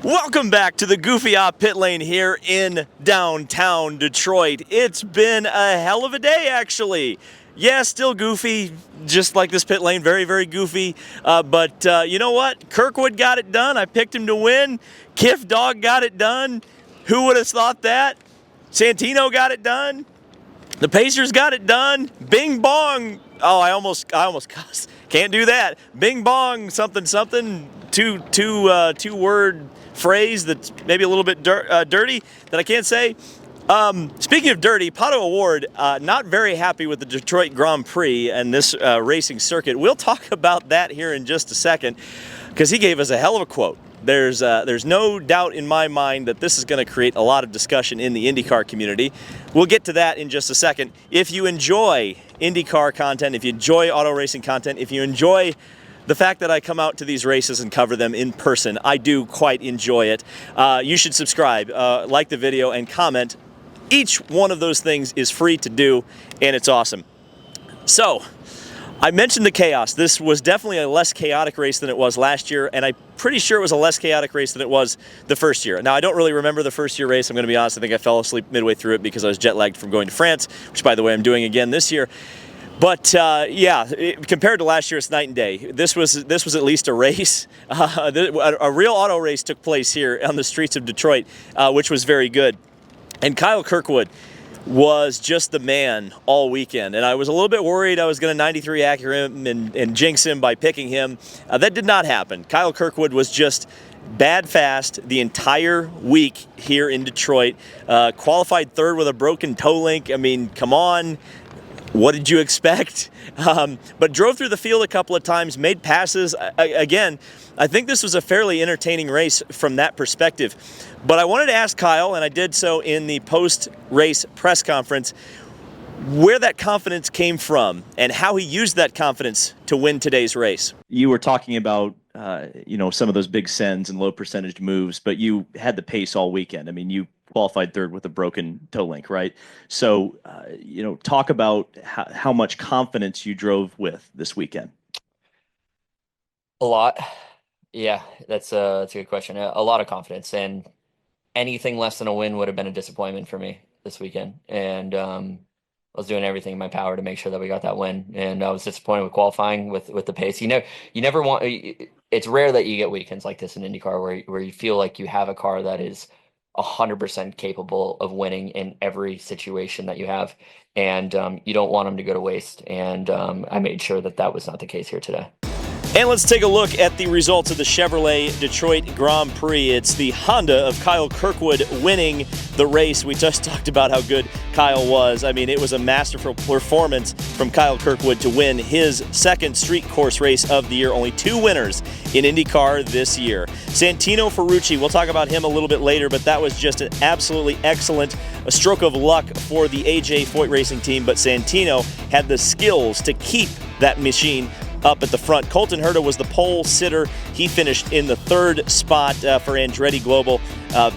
Welcome back to the Goofy Off Pit Lane here in downtown Detroit. It's been a hell of a day, actually. Yeah, still goofy, just like this pit lane, very, very goofy. But you know what? Kirkwood got it done. I picked him to win. Kiff Dog got it done. Who would have thought that? Santino got it done. The Pacers got it done. Bing bong. Oh, I almost cussed. Can't do that. Bing bong, something, something. Two-word phrase that's maybe a little bit dirty that I can't say. Speaking of dirty, Pato O'Ward not very happy with the Detroit Grand Prix and this racing circuit. We'll talk about that here in just a second because he gave us a hell of a quote. There's no doubt in my mind that this is going to create a lot of discussion in the IndyCar community. We'll get to that in just a second. If you enjoy IndyCar content, if you enjoy auto racing content, if you enjoy the fact that I come out to these races and cover them in person, I do quite enjoy it. You should subscribe, like the video, and comment. Each one of those things is free to do, and it's awesome. So, I mentioned the chaos. This was definitely a less chaotic race than it was last year, and I'm pretty sure it was a less chaotic race than it was the first year. Now, I don't really remember the first year race. I'm going to be honest. I think I fell asleep midway through it because I was jet lagged from going to France, which, by the way, I'm doing again this year. But yeah, compared to last year, it's night and day. This was at least a race. A real auto race took place here on the streets of Detroit, which was very good. And Kyle Kirkwood was just the man all weekend. And I was a little bit worried I was going to 93 accurate him and jinx him by picking him. That did not happen. Kyle Kirkwood was just bad fast the entire week here in Detroit. Qualified third with a broken toe link. I mean, come on. What did you expect? But drove through the field a couple of times, made passes. Again, I think this was a fairly entertaining race from that perspective. But I wanted to ask Kyle, and I did so in the post-race press conference, where that confidence came from and how he used that confidence to win today's race. You were talking about some of those big sends and low percentage moves, but you had the pace all weekend. I mean, you qualified third with a broken toe link, right? So, talk about how much confidence you drove with this weekend. A lot. Yeah, that's a good question. A lot of confidence, and anything less than a win would have been a disappointment for me this weekend. And I was doing everything in my power to make sure that we got that win. And I was disappointed with qualifying with the pace. You never want. It's rare that you get weekends like this in IndyCar where you feel like you have a car that is 100% capable of winning in every situation that you have, and you don't want them to go to waste. And I made sure that was not the case here today. And let's take a look at the results of the Chevrolet Detroit Grand Prix. It's the Honda of Kyle Kirkwood winning the race. We just talked about how good Kyle was. I mean, it was a masterful performance from Kyle Kirkwood to win his second street course race of the year. Only two winners in IndyCar this year. Santino Ferrucci, we'll talk about him a little bit later, but that was just an absolutely excellent stroke of luck for the AJ Foyt Racing team. But Santino had the skills to keep that machine up at the front. Colton Herta was the pole sitter. He finished in the third spot for Andretti Global.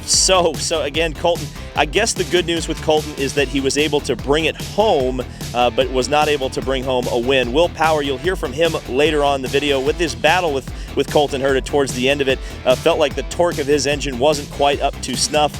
So again, Colton, I guess the good news with Colton is that he was able to bring it home, but was not able to bring home a win. Will Power, you'll hear from him later on in the video. With this battle with Colton Herta towards the end of it, felt like the torque of his engine wasn't quite up to snuff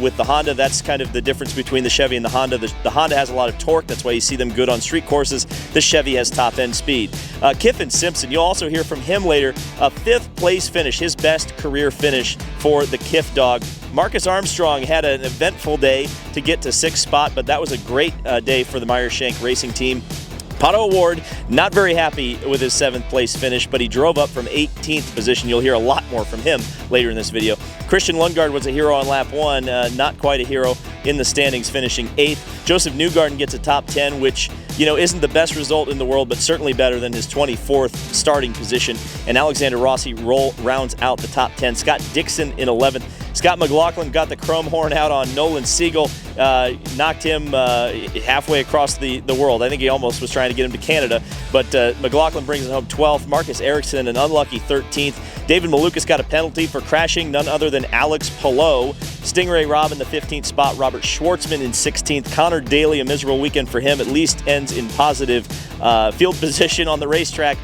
with the Honda. That's kind of the difference between the Chevy and the Honda. The Honda has a lot of torque. That's why you see them good on street courses. The Chevy has top-end speed. Kiff and Simpson, you'll also hear from him later. A fifth place finish, his best career finish for the Kiff dog. Marcus Armstrong had an eventful day to get to sixth spot, but that was a great day for the Meyer-Shank Racing team. Pato O'Ward, not very happy with his seventh place finish, but he drove up from 18th position. You'll hear a lot more from him later in this video. Christian Lundgaard was a hero on lap one, not quite a hero in the standings, finishing 8th. Joseph Newgarden gets a top 10, which isn't the best result in the world, but certainly better than his 24th starting position. And Alexander Rossi rounds out the top 10. Scott Dixon in 11th. Scott McLaughlin got the chrome horn out on Nolan Siegel, knocked him halfway across the world. I think he almost was trying to get him to Canada, but McLaughlin brings it home 12th. Marcus Ericsson, an unlucky 13th. David Malukas got a penalty for crashing none other than Alex Palou. Stingray Robb in the 15th spot. Robert Schwartzman in 16th. Connor Daly, a miserable weekend for him, at least ends congratulations in positive field position on the racetrack.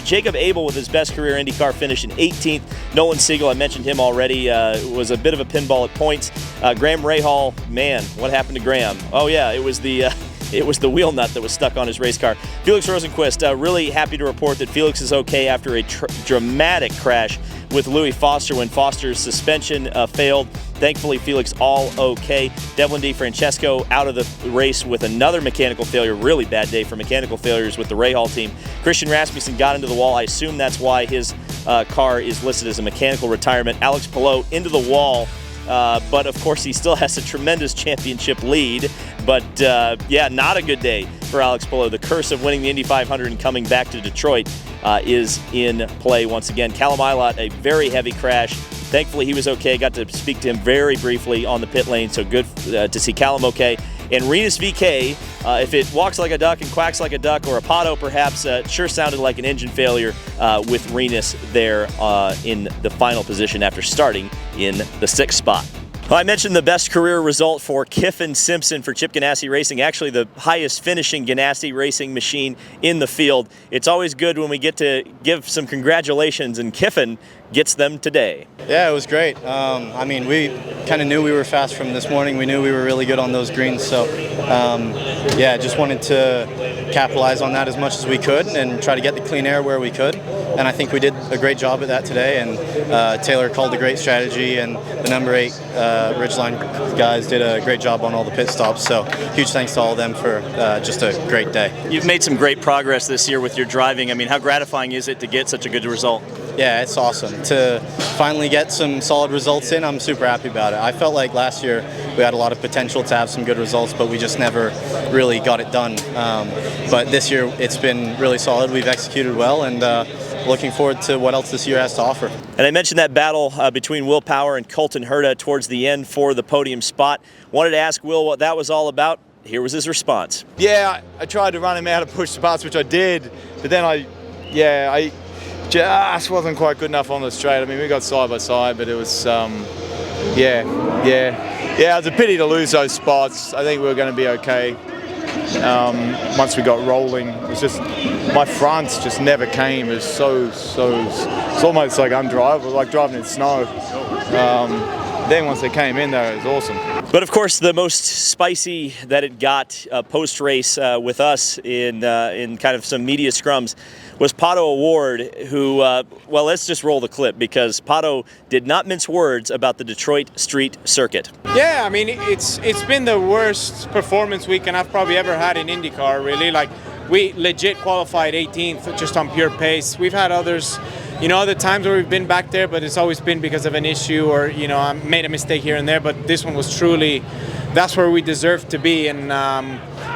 Jacob Abel with his best career IndyCar finish in 18th. Nolan Siegel, I mentioned him already, was a bit of a pinball at points. Graham Rahal, man, what happened to Graham? Oh yeah, it was the wheel nut that was stuck on his race car. Felix Rosenquist, really happy to report that Felix is okay after a dramatic crash with Louis Foster when Foster's suspension failed. Thankfully, Felix all okay. Devlin DeFrancesco out of the race with another mechanical failure. Really bad day for mechanical failures with the Rahal team. Christian Rasmussen got into the wall. I assume that's why his car is listed as a mechanical retirement. Alex Palou into the wall. But of course he still has a tremendous championship lead. But yeah, not a good day for Alex Palou. The curse of winning the Indy 500 and coming back to Detroit is in play once again. Callum Ilott, a very heavy crash. Thankfully he was okay. Got to speak to him very briefly on the pit lane, so good to see Callum okay. And Rinus VeeKay, if it walks like a duck and quacks like a duck, or a Pato perhaps, sure sounded like an engine failure with Rinus there in the final position after starting in the 6th spot. Well, I mentioned the best career result for Kyffin Simpson for Chip Ganassi Racing, actually the highest finishing Ganassi racing machine in the field. It's always good when we get to give some congratulations, and Kyffin gets them today. Yeah, it was great. I mean, we kind of knew we were fast from this morning. We knew we were really good on those greens. So, yeah, just wanted to capitalize on that as much as we could and try to get the clean air where we could. And I think we did a great job at that today. And Taylor called a great strategy, and the number 8 Ridgeline guys did a great job on all the pit stops. So huge thanks to all of them for just a great day. You've made some great progress this year with your driving. I mean, how gratifying is it to get such a good result? Yeah, it's awesome. To finally get some solid results in, I'm super happy about it. I felt like last year we had a lot of potential to have some good results, but we just never really got it done. But this year it's been really solid. We've executed well, and looking forward to what else this year has to offer. And I mentioned that battle between Will Power and Colton Herta towards the end for the podium spot. Wanted to ask Will what that was all about. Here was his response. Yeah, I tried to run him out of push spots, which I did, but then I just wasn't quite good enough on the straight. I mean, we got side by side, but it was, yeah, it was a pity to lose those spots. I think we were going to be okay. Once we got rolling, it was just, my fronts just never came. It was it's almost like undrivable, like driving in snow. Then once they came in there, it was awesome. But of course, the most spicy that it got post-race with us in kind of some media scrums was Pato O'Ward, who, well, let's just roll the clip, because Pato did not mince words about the Detroit street circuit. Yeah, I mean, it's been the worst performance weekend I've probably ever had in IndyCar, really. Like, we legit qualified 18th just on pure pace. We've had others, you know, other times where we've been back there, but it's always been because of an issue, or, you know, I made a mistake here and there, but this one was truly, that's where we deserved to be. And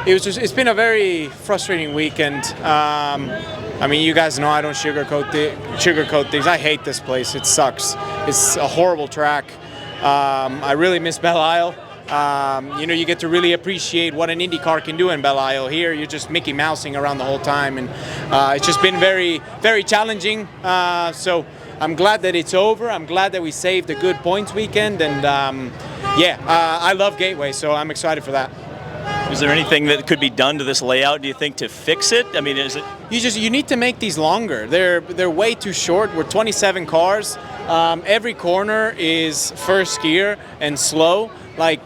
it's been a very frustrating weekend. I mean, you guys know I don't sugarcoat things. I hate this place. It sucks. It's a horrible track. I really miss Belle Isle. You know, you get to really appreciate what an IndyCar can do in Belle Isle. Here, you're just Mickey Mousing around the whole time, and it's just been very, very challenging. So I'm glad that it's over. I'm glad that we saved a good points weekend, and yeah, I love Gateway, so I'm excited for that. Is there anything that could be done to this layout, do you think, to fix it? I mean, is it? You need to make these longer. They're way too short. We're 27 cars. Every corner is first gear and slow. Like,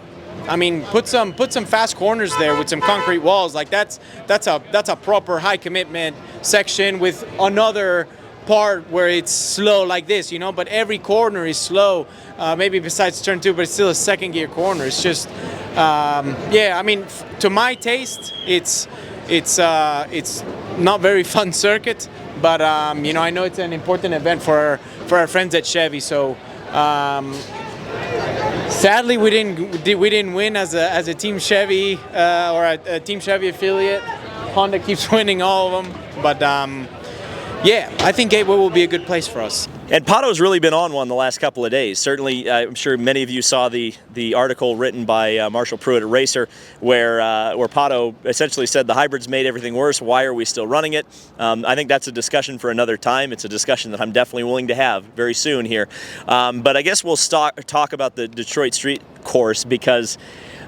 I mean, put some fast corners there with some concrete walls. Like, that's a proper high commitment section with another part where it's slow like this, you know. But every corner is slow. Maybe besides turn 2, but it's still a second gear corner. It's just, yeah. I mean, to my taste, it's not very fun circuit. But you know, I know it's an important event for our friends at Chevy. So. Sadly, we didn't win as a Team Chevy or a Team Chevy affiliate. Honda keeps winning all of them, but yeah, I think Gateway will be a good place for us. And Pato's really been on one the last couple of days. Certainly, I'm sure many of you saw the article written by Marshall Pruitt at Racer, where Pato essentially said the hybrids made everything worse. Why are we still running it? I think that's a discussion for another time. It's a discussion that I'm definitely willing to have very soon here. But I guess we'll talk about the Detroit Street course, because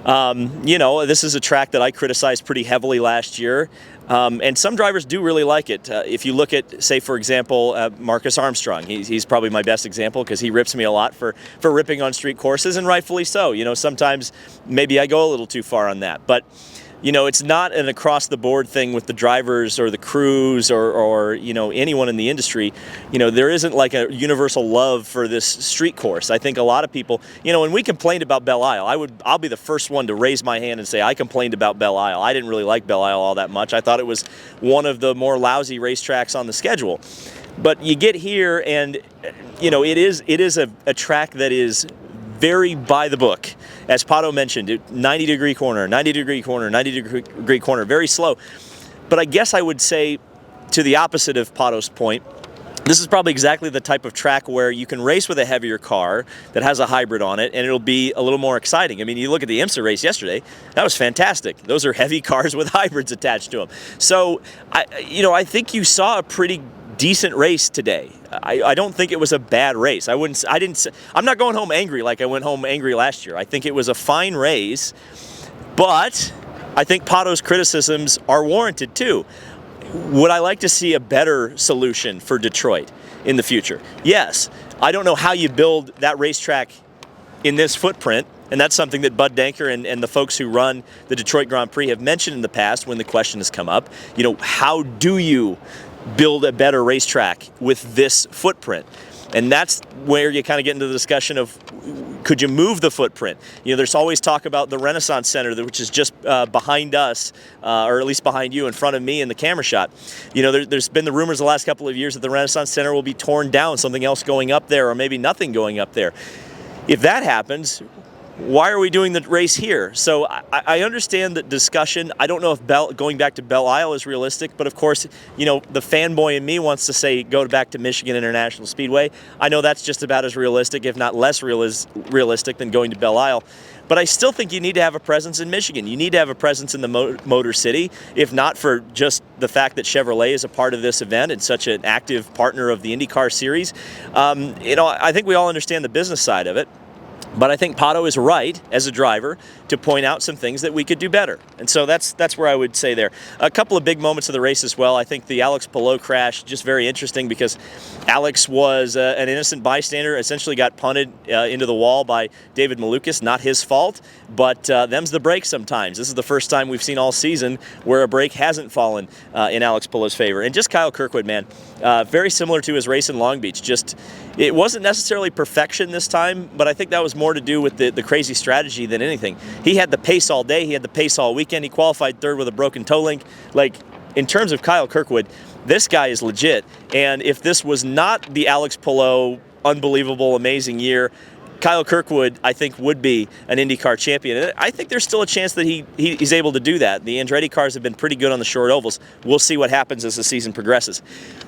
You know, this is a track that I criticized pretty heavily last year, and some drivers do really like it. If you look at, say, for example, Marcus Armstrong, he's probably my best example because he rips me a lot for ripping on street courses, and rightfully so. You know, sometimes maybe I go a little too far on that, but you know, it's not an across-the-board thing with the drivers or the crews or you know, anyone in the industry. You know, there isn't like a universal love for this street course. I think a lot of people, you know, when we complained about Belle Isle, I'll be the first one to raise my hand and say I complained about Belle Isle. I didn't really like Belle Isle all that much. I thought it was one of the more lousy racetracks on the schedule. But you get here and, you know, it is a track that is very by the book. As Pato mentioned, 90-degree corner, 90-degree corner, 90-degree corner, very slow. But I guess I would say, to the opposite of Pato's point, this is probably exactly the type of track where you can race with a heavier car that has a hybrid on it, and it'll be a little more exciting. I mean, you look at the IMSA race yesterday, that was fantastic. Those are heavy cars with hybrids attached to them. So, I think you saw a pretty decent race today. I don't think it was a bad race. I'm not going home angry like I went home angry last year. I think it was a fine race, but I think Pato's criticisms are warranted too. Would I like to see a better solution for Detroit in the future? Yes. I don't know how you build that racetrack in this footprint, and that's something that Bud Danker and the folks who run the Detroit Grand Prix have mentioned in the past when the question has come up. You know, how do you build a better racetrack with this footprint? And that's where you kind of get into the discussion of, could you move the footprint? You know, there's always talk about the Renaissance Center, which is just behind us, or at least behind you, in front of me in the camera shot. You know, there's been the rumors the last couple of years that the Renaissance Center will be torn down, something else going up there, or maybe nothing going up there. If that happens, why are we doing the race here? So I understand the discussion. I don't know if going back to Belle Isle is realistic, but of course, you know, the fanboy in me wants to say go back to Michigan International Speedway. I know that's just about as realistic, if not less realistic than going to Belle Isle. But I still think you need to have a presence in Michigan. You need to have a presence in the Motor City, if not for just the fact that Chevrolet is a part of this event and such an active partner of the IndyCar series. You know, I think we all understand the business side of it. But I think Pato is right, as a driver, to point out some things that we could do better. And so that's where I would say there. A couple of big moments of the race as well. I think the Alex Palou crash, just very interesting because Alex was an innocent bystander, essentially got punted into the wall by David Malukas. Not his fault, but them's the break sometimes. This is the first time we've seen all season where a break hasn't fallen in Alex Palou's favor. And just Kyle Kirkwood, man, very similar to his race in Long Beach. Just, it wasn't necessarily perfection this time, but I think that was more to do with the crazy strategy than anything. He had the pace all day. He had the pace all weekend. He qualified third with a broken toe link. Like, in terms of Kyle Kirkwood, this guy is legit. And if this was not the Alex Palou unbelievable, amazing year, Kyle Kirkwood, I think, would be an IndyCar champion. And I think there's still a chance that he's able to do that. The Andretti cars have been pretty good on the short ovals. We'll see what happens as the season progresses.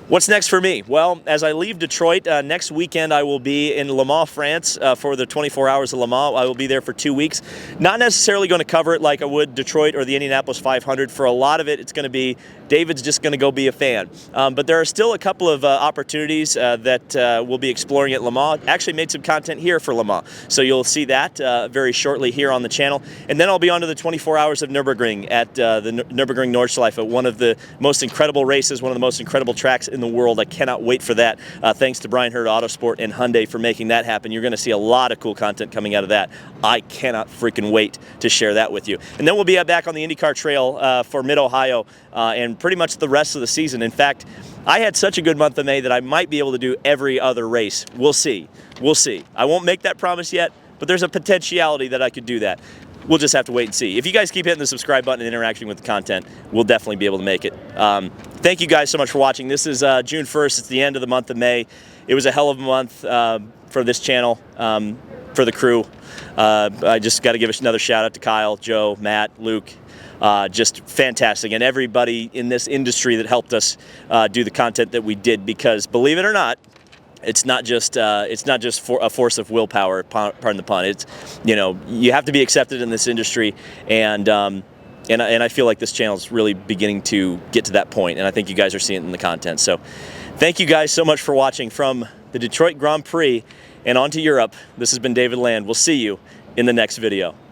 What's next for me? Well, as I leave Detroit, next weekend I will be in Le Mans, France for the 24 Hours of Le Mans. I will be there for 2 weeks. Not necessarily going to cover it like I would Detroit or the Indianapolis 500. For a lot of it, it's going to be David's just going to go be a fan. But there are still a couple of opportunities that we'll be exploring at Le Mans. Actually made some content here for Le Mans. So you'll see that very shortly here on the channel. And then I'll be on to the 24 Hours of Nürburgring at the Nürburgring Nordschleife, one of the most incredible races, one of the most incredible tracks in the world. I cannot wait for that. Thanks to Brian Hurd Autosport and Hyundai for making that happen. You're going to see a lot of cool content coming out of that. I cannot freaking wait to share that with you. And then we'll be back on the IndyCar trail for Mid-Ohio and pretty much the rest of the season. In fact, I had such a good month of May that I might be able to do every other race. We'll see. We'll see. I won't make that promise yet, but there's a potentiality that I could do that. We'll just have to wait and see. If you guys keep hitting the subscribe button and interacting with the content, we'll definitely be able to make it. Thank you guys so much for watching. This is June 1st. It's the end of the month of May. It was a hell of a month for this channel, for the crew. I just got to give another shout out to Kyle, Joe, Matt, Luke. Just fantastic, and everybody in this industry that helped us do the content that we did, because believe it or not, it's not just for a force of willpower, pardon the pun. It's, you know, you have to be accepted in this industry, and I feel like this channel is really beginning to get to that point, and I think you guys are seeing it in the content. So thank you guys so much for watching from the Detroit Grand Prix and on to Europe. This has been David Land. We'll see you in the next video.